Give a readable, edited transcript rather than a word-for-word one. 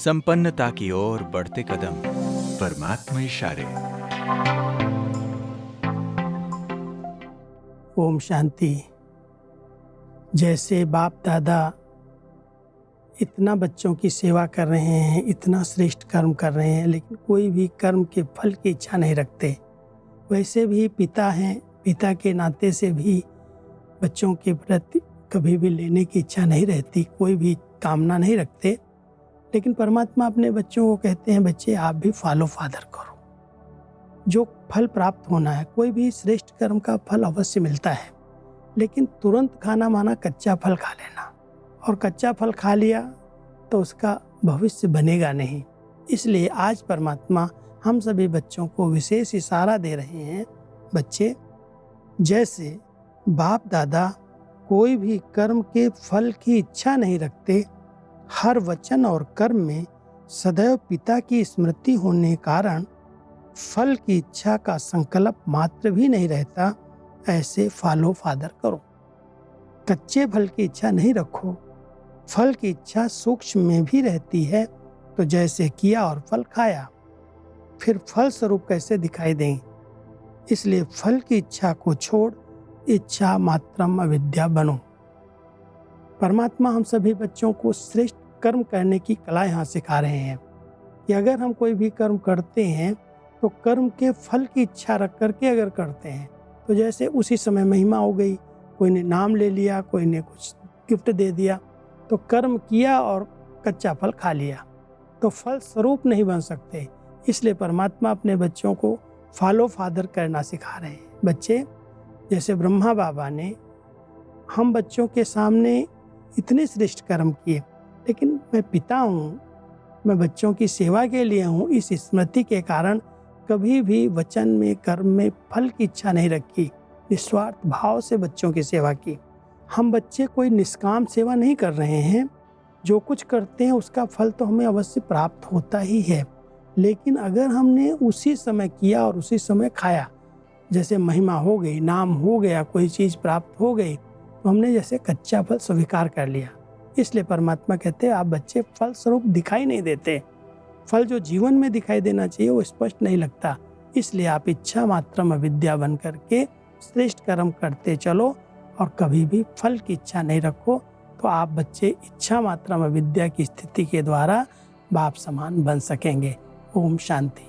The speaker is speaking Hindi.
संपन्नता की ओर बढ़ते कदम। परमात्मा इशारे। ओम शांति। जैसे बाप दादा इतना बच्चों की सेवा कर रहे हैं, इतना श्रेष्ठ कर्म कर रहे हैं, लेकिन कोई भी कर्म के फल की इच्छा नहीं रखते, वैसे भी पिता हैं, पिता के नाते से भी बच्चों के प्रति कभी भी लेने की इच्छा नहीं रहती, कोई भी कामना नहीं रखते। लेकिन परमात्मा अपने बच्चों को कहते हैं, बच्चे आप भी फॉलो फादर करो, जो फल प्राप्त होना है। कोई भी श्रेष्ठ कर्म का फल अवश्य मिलता है, लेकिन तुरंत खाना माना कच्चा फल खा लेना, और कच्चा फल खा लिया तो उसका भविष्य बनेगा नहीं। इसलिए आज परमात्मा हम सभी बच्चों को विशेष इशारा दे रहे हैं, बच्चे जैसे बाप दादा कोई भी कर्म के फल की इच्छा नहीं रखते, हर वचन और कर्म में सदैव पिता की स्मृति होने के कारण फल की इच्छा का संकल्प मात्र भी नहीं रहता, ऐसे फॉलो फादर करो। कच्चे फल की इच्छा नहीं रखो, फल की इच्छा सूक्ष्म में भी रहती है। तो जैसे किया और फल खाया, फिर फल स्वरूप कैसे दिखाई दें। इसलिए फल की इच्छा को छोड़ इच्छा मात्रम अविद्या बनो। परमात्मा हम सभी बच्चों को श्रेष्ठ कर्म करने की कला यहाँ सिखा रहे हैं कि अगर हम कोई भी कर्म करते हैं तो कर्म के फल की इच्छा रख करके अगर करते हैं तो जैसे उसी समय महिमा हो गई, कोई ने नाम ले लिया, कोई ने कुछ गिफ्ट दे दिया, तो कर्म किया और कच्चा फल खा लिया तो फल स्वरूप नहीं बन सकते। इसलिए परमात्मा अपने बच्चों को फॉलो फादर करना सिखा रहे हैं। बच्चे जैसे ब्रह्मा बाबा ने हम बच्चों के सामने इतने श्रेष्ठ कर्म किए, लेकिन मैं पिता हूँ, मैं बच्चों की सेवा के लिए हूँ, इस स्मृति के कारण कभी भी वचन में कर्म में फल की इच्छा नहीं रखी, निस्वार्थ भाव से बच्चों की सेवा की। हम बच्चे कोई निष्काम सेवा नहीं कर रहे हैं, जो कुछ करते हैं उसका फल तो हमें अवश्य प्राप्त होता ही है, लेकिन अगर हमने उसी समय किया और उसी समय खाया, जैसे महिमा हो गई, नाम हो गया, कोई चीज़ प्राप्त हो गई, तो हमने जैसे कच्चा फल स्वीकार कर लिया। इसलिए परमात्मा कहते हैं आप बच्चे फल स्वरूप दिखाई नहीं देते, फल जो जीवन में दिखाई देना चाहिए वो स्पष्ट नहीं लगता। इसलिए आप इच्छा मात्रम अविद्या बन करके श्रेष्ठ कर्म करते चलो और कभी भी फल की इच्छा नहीं रखो, तो आप बच्चे इच्छा मात्रम अविद्या की स्थिति के द्वारा बाप समान बन सकेंगे। ओम शांति।